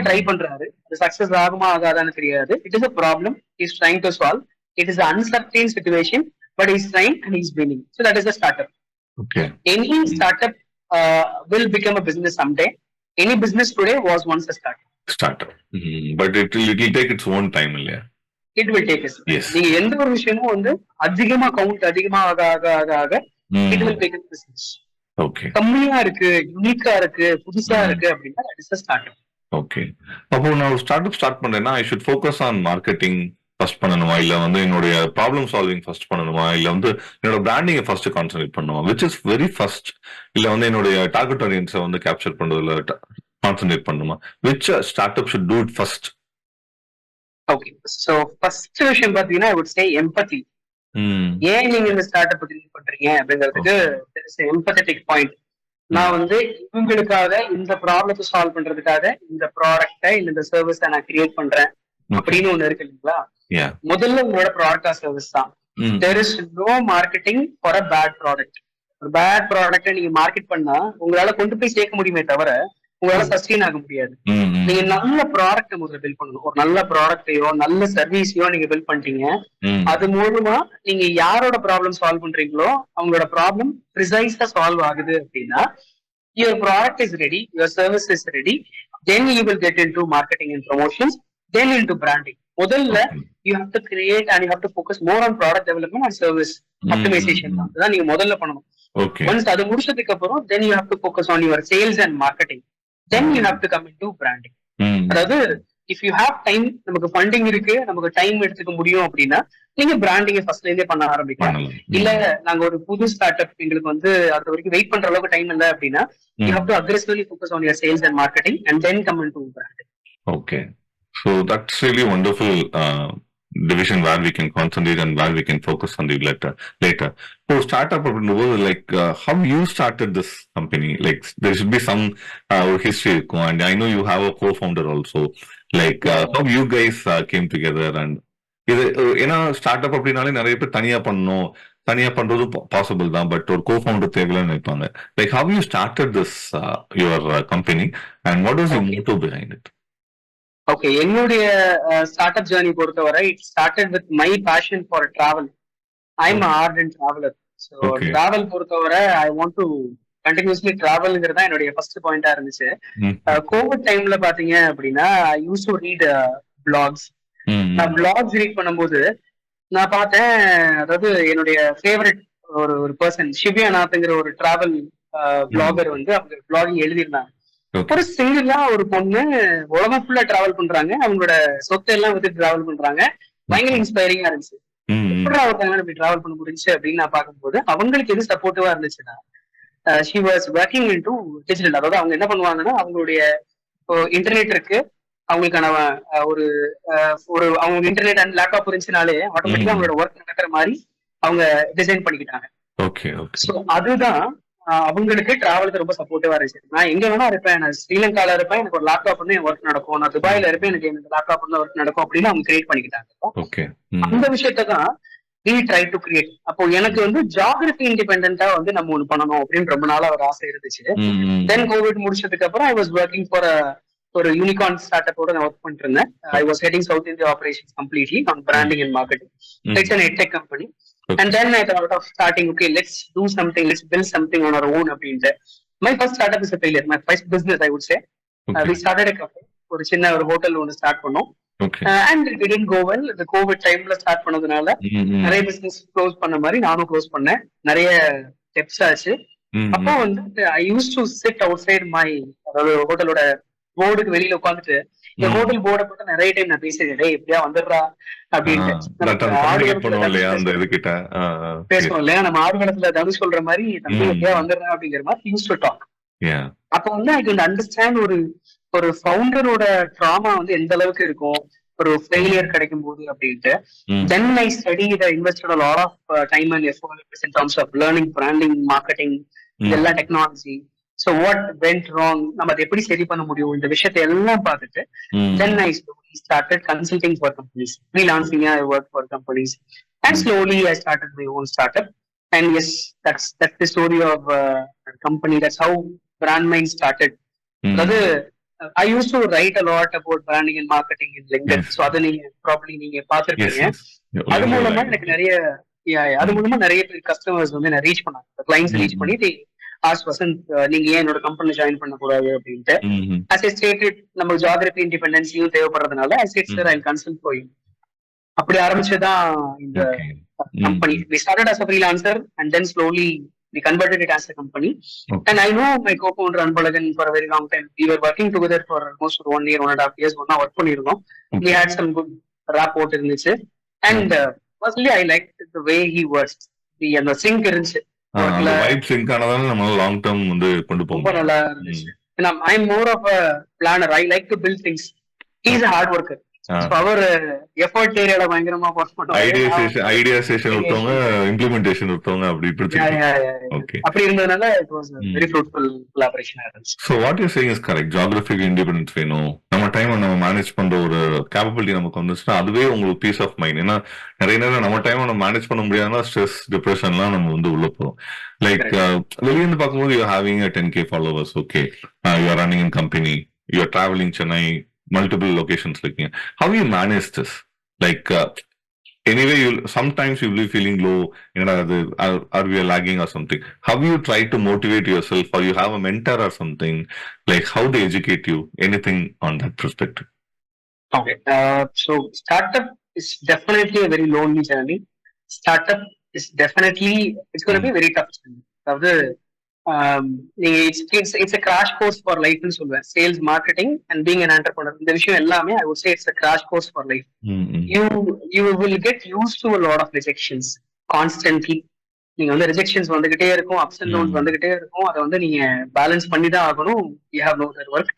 ட்ரை பண்றாரு. அது சக்சஸ் ஆகுமா ஆகாதான்னு தெரியாது. It is a problem is trying to solve. It is uncertain situation, but is trying and is winning. So that is a startup. Any startup will become a business someday. Any business today was once a startup. But it will take its own time இல்லையா? It will take its time. நீங்க எந்த ஒரு விஷயமும் வந்து அதிகமா ஆக it will become business. Okay. கம்மியா இருக்கு, யூனிக்கா இருக்கு, புதுசா இருக்கு அப்படின்னா that is a startup. Okay. அப்போ நான் ஸ்டார்ட்அப் ஸ்டார்ட் பண்றேன்னா I should focus on marketing first பண்ணணுமா, இல்ல வந்து என்னுடைய ப்ராப்ளம் சால்விங் ஃபர்ஸ்ட் பண்ணணுமா, இல்ல வந்து என்னோட பிராண்டிங்கை ஃபர்ஸ்ட் கான்சென்ட்ரேட் பண்ணுமா, விச் இஸ் வெரி ஃபர்ஸ்ட், இல்ல வந்து என்னுடைய டார்கெட் ஆடியன்ஸை வந்து கேப்சர் பண்றதுல கான்சென்ட்ரேட் பண்ணுமா, which start up should do it first? Okay. So first விஷயம் பாத்தீங்கன்னா ஐ வுட் சே எம்பதி. ஏன் நீங்க இந்த ஸ்டார்ட் அப் பத்தி பண்றீங்க அப்படிங்கிறதுக்கு எம்பத்தட்டிக் பாயிண்ட். நான் வந்து இவங்களுக்காக இந்த ப்ராப்ளத்தை சால்வ் பண்றதுக்காக இந்த ப்ராடக்டை இல்ல இந்த சர்வீஸை நான் கிரியேட் பண்றேன் அப்படின்னு ஒண்ணு இருக்கு இல்லைங்களா. முதல்ல உங்களோட ப்ராடக்ட் ஆர் சர்வீஸ் தான். There is no marketing for a bad product. ஒரு பேட் ப்ராடக்ட்டை நீங்க மார்க்கெட் பண்ணா உங்களால கொண்டு போய் சேர்க்க முடியுமே தவிர உங்களால சஸ்டெயின் ஆக முடியாது. நீங்க நல்ல ப்ராடக்ட் முதல்ல பில்ட் பண்ணணும். ஒரு நல்ல ப்ராடக்டையோ நல்ல சர்வீஸையோ நீங்க பில்ட் பண்ணிட்டீங்க, அது மூலமா நீங்க யாரோட ப்ராப்ளம் சால்வ் பண்றீங்களோ அவங்களோட ப்ராப்ளம் ப்ரிசைஸா சால்வ் ஆகுது அப்படின்னா your product is ready, your service is ready, then you will get into marketing and promotions, then into branding. முதல்ல you have to create and you have to focus more on product development and service optimisation. அதுதான் நீங்க முதல்ல பண்ணணும். Once அது முடிச்சதுக்கு அப்புறம் then you have to focus on your sales and marketing, then you have to come into branding. அதாவது if you have time, நமக்கு funding இருக்கு, நமக்கு டைம் எடுத்துக்க முடியும் அப்படின்னா நீங்க பிராண்டிங் ஃபர்ஸ்ட்ல இருந்தே பண்ண ஆரம்பிக்கலாம். இல்ல நாங்க ஒரு புது ஸ்டார்ட் அப் எங்களுக்கு வந்து அது வரைக்கும் வெயிட் பண்ற அளவுக்கு டைம் இல்ல அப்படின்னா you have to aggressively focus on your sales and marketing and then come into branding. Okay, so that's really wonderful division where we can concentrate and where we can focus on the later. So startup like how you started this company, like there should be some history, and I know you have a co-founder also, like how you guys came together. And இது ஏன்னா start up அப்படின்னாலே நிறைய பேர் தனியா பண்றது possible தான், but ஒரு co-founder தேவைன்னு நினைப்பாங்க. Like how you started this your company and what was your motive behind it? Okay, என்னுடைய ஸ்டார்ட் அப் ஜர்னி பொறுத்தவரை it started with my passion for travel. I am ardent traveller. So travel பொறுத்தவரை I want to continuously டிராவல்ங்கிறது தான் என்னுடைய first பாயிண்டா இருந்துச்சு. Covid டைம்ல பாத்தீங்க அப்படின்னா ஐ யூஸ் டு ரீட் பிளாக்ஸ். நான் பிளாக்ஸ் ரீட் பண்ணும்போது நான் பார்த்தேன், அதாவது என்னுடைய ஃபேவரட் ஒரு பர்சன் ஷிவ்யா நாத்ங்கிற ஒரு டிராவல் பிளாகர் வந்து அவங்க பிளாகிங் எழுதியிருந்தாங்க. ஒரு சிங்கிளா ஒரு பொண்ணு உலகம் ஃபுல்லா டிராவல் பண்றாங்க, அவங்களோட சொத்தை எல்லாம் வந்து டிராவல் பண்றாங்க. பயங்கர இன்ஸ்பைரிங்கா இருந்துச்சு. எப்படி ஒருத்தவங்க இப்படி டிராவல் பண்ண முடிஞ்சு அப்படின்னு நான் பார்க்கும்போது அவங்களுக்கு எது சப்போர்ட்டிவா இருந்துச்சுன்னா she was working into digital. அதாவது அவங்க என்ன பண்ணுவாங்கன்னா அவங்களுடைய இன்டர்நெட் இருக்கு, அவங்களுக்கான ஒரு அவங்க இன்டர்நெட் அண்ட் லேப்டாப் இருந்துச்சுனாலே ஆட்டோமேட்டிக்கா அவங்களோட ஒர்க் நடக்கிற மாதிரி அவங்க டிசைன் பண்ணிக்கிட்டாங்க. சோ அதுதான் அவங்களுக்கு டிராவலுக்கு ரொம்ப சப்போர்ட்டிவா இருந்துச்சு. நான் எங்க வேணா இருப்பேன், நான் ஸ்ரீலங்கால இருப்பேன், எனக்கு ஒரு லேப்டாப் வந்து ஒர்க் நடக்கும், நான் துபாயில இருப்பேன், எனக்கு லேப்டாப் வந்து ஒர்க் நடக்கும் அப்படின்னு அவங்க கிரியேட் பண்ணிக்கிட்டாங்க. அந்த விஷயத்தான் we try to create. அப்போ எனக்கு வந்து ஜியோகிராபி இண்டிபெண்டா வந்து நம்ம ஒண்ணு பண்ணணும் அப்படின்னு ரொம்ப நாளா ஒரு ஆசை இருந்துச்சு. தென் கோவிட் முடிச்சதுக்கு அப்புறம் ஐ வாஸ் ஒர்க்கிங் ஃபார் ஒரு யூனிகார்ன் ஸ்டார்ட் அப்போட நான் ஒர்க் பண்ணிட்டு இருந்தேன். I was heading south India operations completely on branding and marketing. It's an edtech company. And then I thought of starting, okay, let's do something, let's build something on our own அப்படின்ட்டு. My first startup is a failure. My first business, I would say. We started a cafe. ஒரு சின்ன ஒரு hotel ஒன்று start பண்ணோம். And it didn't go well. இந்த Covid டைம்ல start பண்ணதுனால நிறைய பிசினஸ் க்ளோஸ் பண்ண மாதிரி நானும் க்ளோஸ் பண்ணேன். நிறைய ஸ்டெப்ஸ் ஆச்சு. அப்போ வந்து I use to sit outside my, அதாவது ஹோட்டலோட போர்டுக்கு வெளியில உட்காந்துட்டு இந்த ஹோட்டல் போர்டை போட்டு நிறைய டைம் நான் பேசுறேன், டேய் எப்படியா வந்துடுறா அப்படின்ட்டு. பேசுவோம் இல்லையா, நம்ம ஆடுகளத்துல தனுஷ் சொல்ற மாதிரி தம்பி எப்படியா வந்துடுறா அப்படிங்கிற மாதிரி யூஸ் டு டாக். அப்ப வந்து ஐ கேன் அண்டர்ஸ்டாண்ட் ஒரு ஃபவுண்டரோட ட்ராமா வந்து எந்த அளவுக்கு இருக்கும் ஒரு ஃபெயிலியர் கிடைக்கும் போது அப்படின்ட்டு. Then I study the invested a lot of time and effort in terms of learning branding, marketing, இதெல்லாம் technology. So what went wrong, நம்ம அதை எப்படி சரி பண்ண முடியும், இந்த விஷயத்தை எல்லாம் பார்த்துட்டு then I started consulting for companies, freelancing. I worked for companies and slowly I started my own startup. And yes, that's the story of a company. That's how Brandmind started. அதாவது I used to write a lot about branding and marketing in LinkedIn. So அதை நீங்க பார்த்திருப்பீங்க. அது மூலமா எனக்கு நிறைய customers வந்து நான் ரீச் பண்ணாங்க, கிளைண்ட்ஸ் ரீச் பண்ணி ஆஸ் வசந்த் நீங்க ஏன் என்னோட கம்பெனி ஜாயின் பண்ண கூடாது அப்படின்ட்டு. as I stated, நம்ம geography இண்டிபெண்டன்ஸையும் தேவைப்படுறதுனால I said sir I'll consult for you. அப்படி ஆரம்பிச்சதான் இந்த company. We started as a freelancer and then slowly we converted it as a company. And I know my co-founder Anbalagan for a very long time. We were working together for almost 1 year, 1.5 years. ஒன்னா work பண்ணிருந்தோம். We had some good rapport இருந்துச்சு. And firstly I liked the way he works. அந்த sink இருந்துச்சு, long term வந்து கொண்டு போக ரொம்ப நல்லா இருந்துச்சு. I'm more of a planner. I like to build things. He's a hard worker. அவர் எஃபர்ட் ஏரியால பயங்கரமா போஸ்ட் பண்ணுவாங்க. ஐடியாசேஷன் ஒருத்தவங்க, இம்ப்ளிமெண்டேஷன் ஒருத்தவங்க, அப்படி ஓகே. அப்படி இருந்ததுனால இட் வாஸ் வெரி ஃப்ரூட்ஃபுல் கொலாபரேஷனா இருந்துச்சு. So what you saying is correct. Geographic independence வேணும். நம்ம டைம் நம்ம மேனேஜ் பண்ற ஒரு கேப்பபிலிட்டி நமக்கு வந்துச்சுன்னா அதுவே உங்களுக்கு பீஸ் ஆஃப் மைண்ட். ஏன்னா நிறைய நேரம் நம்ம டைம் நம்ம மேனேஜ் பண்ண முடியாதுன்னா ஸ்ட்ரெஸ், டிப்ரெஷன்லாம் நம்ம உள்ள போறோம். லைக் வெளியே இருந்து பார்க்கும்போது you having 10K followers, okay, you are running in company, you are travelling Chennai, multiple locations இருக்கீங்க. How you manage this? Like anyway, sometimes you will be feeling low, are we lagging or something. How you try to motivate yourself, or you have a mentor or something, like how they educate you, anything on that perspective? Okay, so startup is definitely a very lonely journey. Startup is definitely, it's going to be very tough journey. It's a crash course for life னு சொல்லுவேன். Sales, marketing and being an entrepreneur, இந்த விஷயம் எல்லாமே I would say it's a crash course for life. You will get used to a lot of rejections constantly. நீங்க rejections வந்துகிட்டே இருக்கும், ups and downs வந்துகிட்டே இருக்கும். அதை நீங்க பேலன்ஸ் பண்ணி தான் ஆகணும். You have no other work.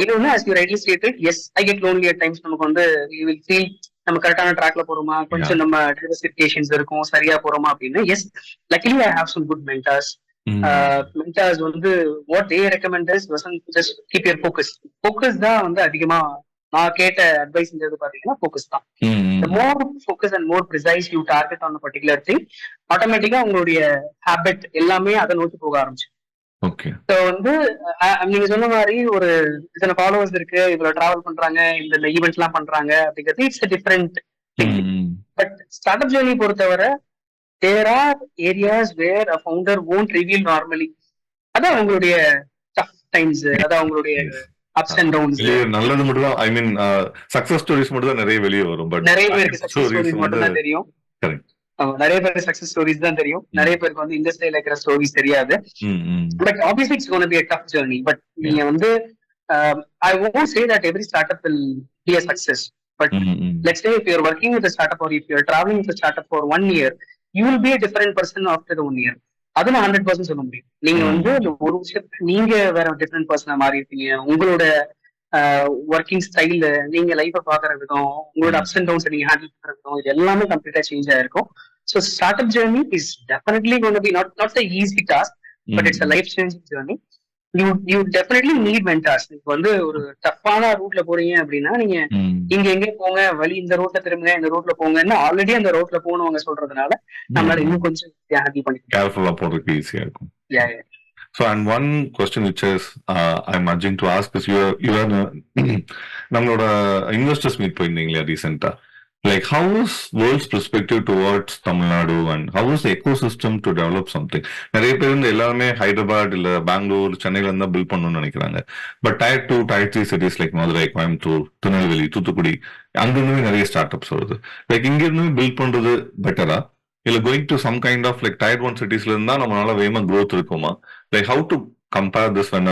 இன்னொன்னு, as you rightly stated, yes, I get lonely at times. நமக்கு you will feel நம்ம கரெக்டான ட்ராக்ல போறோமா, கொஞ்சம் நம்ம டைவர்சிஃபிகேஷன்ஸ் இருக்கும், சரியா போறோமா அப்படின்னு. Yes, luckily I have some good mentors. mentors what they recommend is just keep your focus தான் அதிகமா நான் கேட்ட அட்வைஸ் பாத்தீங்கன்னா focus தான். the more focus and more precise you target on a particular thing, ஆட்டோமேட்டிக்கா உங்களுடைய ஹேபிட் எல்லாமே அதை நோக்கி போக ஆரம்பிச்சு. ஸோ நீங்க சொன்ன மாதிரி ஒரு இத்தனை ஃபாலோவர்ஸ் இருக்கு, இவ்வளவு டிராவல் பண்றாங்க, இந்த ஈவெண்ட்ஸ் எல்லாம் பண்றாங்க அப்படிங்கிறது it's different thing. But start up journey பொறுத்தவரை there are areas where a founder won't reveal normally. அதான் உங்களுடைய tough times, அதான் உங்களுடைய ups and downs. நல்லது மட்டும் தான், ஐ மீன் சக்சஸ் ஸ்டோரிஸ் மட்டும் தான் நிறைய வெளியே வரும். பட் நிறைய பேருக்கு சக்சஸ் ஸ்டோரிஸ் மட்டும் தான் தெரியும். நிறைய பேருக்கு சக்சஸ் ஸ்டோரிஸ் தான் தெரியும். நிறைய பேருக்கு இண்டஸ்ட்ரியில இருக்கிற ஸ்டோரிஸ் தெரியாது. But obviously it's going to be a tough journey. But நீங்க I won't say that every startup will be a success. But let's say if you're working with a startup or if you're traveling with a startup for 1 year, you will be a different person after the 1 year. அது நான் 100% சொல்ல முடியும். நீங்க அந்த ஒரு விஷயத்துல நீங்க வேற டிஃபரெண்ட் பர்சனா மாறி இருப்பீங்க. உங்களோட ஒர்க்கிங் ஸ்டைல், நீங்க லைஃபை பாக்குற விதம், உங்களோட அப்ஸ் அண்ட் டவுன்ஸ் நீங்க ஹேண்டில் பண்ற விதம், இது எல்லாமே கம்ப்ளீட்டா சேஞ்ச் ஆயிருக்கும். So start up journey is definitely going to be not the easy task, but it's a life changing journey. You definitely need mentors. நீங்க ஒரு டஃப்பான ரூட்ல போறீங்க அப்படின்னா நீங்க இங்க எங்க போங்க, வழி இந்த ரூட்ல திரும்புங்க, இந்த ரூட்ல போங்கன்னா ஆல்ரெடி அந்த ரூட்ல போனவங்க சொல்றதுனால நம்மளால இன்னும் கொஞ்சம் ஹேண்டில் பண்ணி கேர்ஃபுல்லா போறதுக்கு ஈஸியா இருக்கும். So, and one question which is I'm urging to ask is you are நம்மளோட இன்வெஸ்டர்ஸ் மீட் போயிருந்தீங்களா ரீசெண்டா? Like, how is world's perspective towards Tamil Nadu and how is the ecosystem to develop something? நிறைய பேர் எல்லாருமே ஹைதராபாத் இல்ல பெங்களூர், சென்னையில இருந்தா build பண்ணணும்னு நினைக்கிறாங்க. But Tier 2, Tier 3 cities like Madurai, Coimbatore, Tirunelveli, Thoothukudi, அங்கிருந்து நிறைய ஸ்டார்ட் அப்ஸ் வருது. லைக் இங்க இருந்து பில்ட் பண்றது பெட்டரா, இல்ல going to some kind of like Tier 1 cities இருந்தா நம்மளால வேகமா growth இருக்குமா? Like, how to compare this when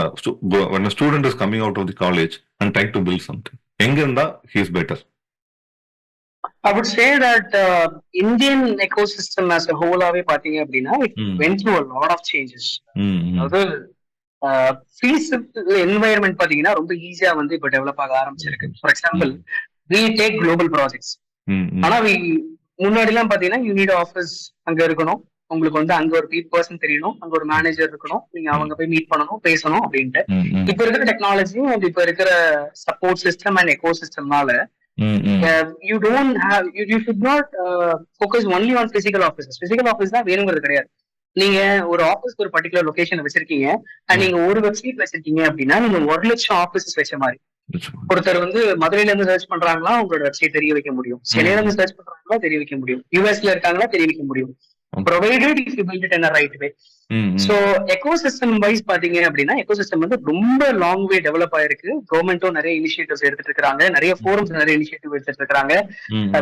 a student is coming out of the college and trying to build something? எங்க இருந்தா he is better? I would say that Indian ecosystem as a whole ஆவே பாத்தீங்க அப்படின்னா it went through a lot of changes. அதாவது environment பாத்தீங்கன்னா ரொம்ப ஈஸியா இப்ப டெவலப் ஆக ஆரம்பிச்சிருக்கு. For example, we take global projects. ஆனா முன்னாடி எல்லாம் பாத்தீங்கன்னா you need ஆஃபீஸ் அங்க இருக்கணும், உங்களுக்கு அங்க ஒரு பர்சன் தெரியணும், அங்க ஒரு மேனேஜர் இருக்கணும், நீங்க அவங்க போய் மீட் பண்ணணும், பேசணும் அப்படின்ட்டு. இப்ப இருக்கிற டெக்னாலஜி அண்ட் இப்ப இருக்கிற சப்போர்ட் சிஸ்டம் அண்ட் எக்கோ சிஸ்டம்னால you don't have you should not focus only on physical offices. physical office தான் வேணுங்கிறது கிடையாது. நீங்க ஒரு ஆபீஸ்க்கு ஒரு பர்டிகுலர் லொகேஷன் வச்சிருக்கீங்க, நீங்க ஒரு வெப்சைட் வச்சிருக்கீங்க அப்படின்னா நீங்க 1 லட்சம் ஆபீசஸ் வச்ச மாதிரி. ஒருத்தர் மதுரையில இருந்து சர்ச் பண்றாங்களா, உங்களோட வெப்சைட் தெரிய வைக்க முடியும். சென்னையில இருந்து சர்ச் பண்றாங்களா, தெரிய வைக்க முடியும். யூஎஸ்ல இருக்காங்களா, தெரிய வைக்க முடியும். provided if you build it in a right way. So ecosystem wise பாத்தீங்க அப்படின்னா எக்கோசிஸ்டம் ரொம்ப லாங் வே டெவலப் ஆயிருக்கு. கவர்மெண்ட்டும் நிறைய இனிஷியேட்டிவ்ஸ் எடுத்துட்டு இருக்காங்க, நிறைய ஃபோரம்ஸ் நிறைய இனிஷியேட்டிவ் எடுத்துட்டு இருக்காங்க.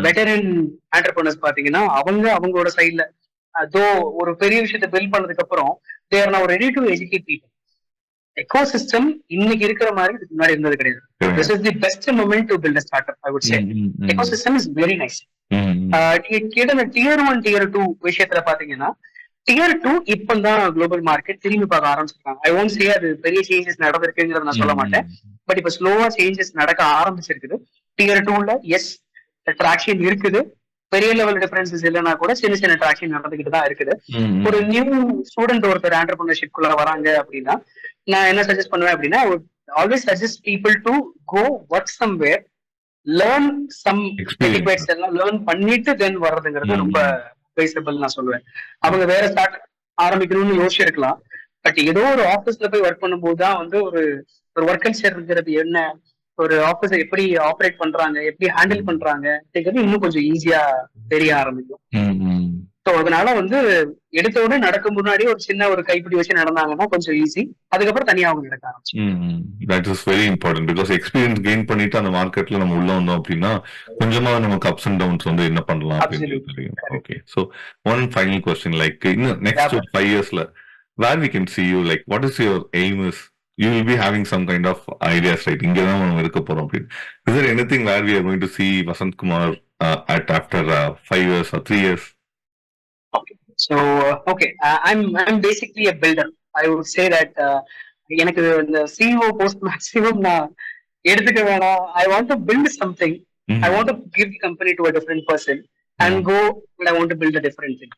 வெட்டரன் ஆண்டர்பிரனர்ஸ் பாத்தீங்கன்னா அவங்களோட சைட்ல அதோ ஒரு பெரிய விஷயத்தை பில்ட் பண்ணதுக்கு அப்புறம் they are now ready to educate people. ecosystem இன்னைக்கு இருக்கிற மாதிரி இதுக்கு முன்னாடி இருந்தது கிடையாது. This is the best moment to build a startup, I would say. Ecosystem is very nice. கேட்ட Tier 1, Tier 2 விஷயத்துல பாத்தீங்கன்னா Tier 2 இப்பதான் குளோபல் மார்க்கெட் திரும்பி பார்க்க ஆரம்பிச்சிருக்காங்க. ஐ ஒன்ட் சே அது பெரிய சேஞ்சஸ் நடந்திருக்குங்கிறத நான் சொல்ல மாட்டேன், பட் இப்ப ஸ்லோவா சேஞ்சஸ் நடக்க ஆரம்பிச்சிருக்குது. டியர் 2ல எஸ் ட்ராக்ஷன் இருக்குது, பெரிய லெவல் டிஃபரன்சஸ் இல்லைன்னா கூட சின்ன சின்ன ட்ராக்ஷன் நடந்துகிட்டு தான் இருக்குது. ஒரு நியூ ஸ்டூடெண்ட் ஒருத்தர் ஆண்டர்பிரினர்ஷிப் குள்ள வராங்க அப்படின்னா நான் என்ன சஜஸ்ட் பண்ணுவேன் அப்படின்னா, always suggest people to go work somewhere, learn some etiquettes எல்லாம் லேர்ன் பண்ணிட்டு தென் வர்றதுங்கிறது ரொம்ப பேசபிள் நான் சொல்லுவேன். அவங்க வேற ஸ்டார்ட் ஆரம்பிக்கணும்னு யோசிச்சிருக்கலாம், பட் ஏதோ ஒரு ஆபீஸ்ல போய் ஒர்க் பண்ணும்போது தான் வந்து ஒரு ஒர்க் கல்ச்சர் இருக்கிறது என்ன, ஒரு ஆபீஸை எப்படி ஆப்ரேட் பண்றாங்க, எப்படி ஹேண்டில் பண்றாங்க அப்படிங்கிறது இன்னும் கொஞ்சம் ஈஸியா தெரிய ஆரம்பிக்கும். ஸோ அதனால வந்து எடுத்தோட நடக்க முன்னாடி ஒரு சின்ன ஒரு கைப்பிடி வச்சு நடந்தாங்கன்னா கொஞ்சம் ஈஸி, அதுக்கப்புறம் தனியா அவங்க நடக்க ஆரம்பிச்சு. That is very important. Because experience gain பண்ணிட்டு அந்த மார்க்கெட்ல நம்ம உள்ள வந்தோம் அப்படின்னா கொஞ்சமா நமக்கு அப்ஸ் அண்ட் டவுன்ஸ் வந்து என்ன பண்ணலாம் அப்படின்னு தெரியும். Okay, so one final question, like இன்னும் next 5 yearsல where we can see you, like what is your aim is, you will be having some kind of ideas, right? இங்க தான் நம்ம இருக்க போறோம் அப்படின்னு. Is there anything where we are going to see Vasant Kumar at after 5 years or 3 years? So I'm basically a builder. I would say that எனக்கு இந்த CEO post maximum நான் எடுத்துக்க வேணாம். I want to build something. I want to give the company to a different person and go, but I want to build a different thing.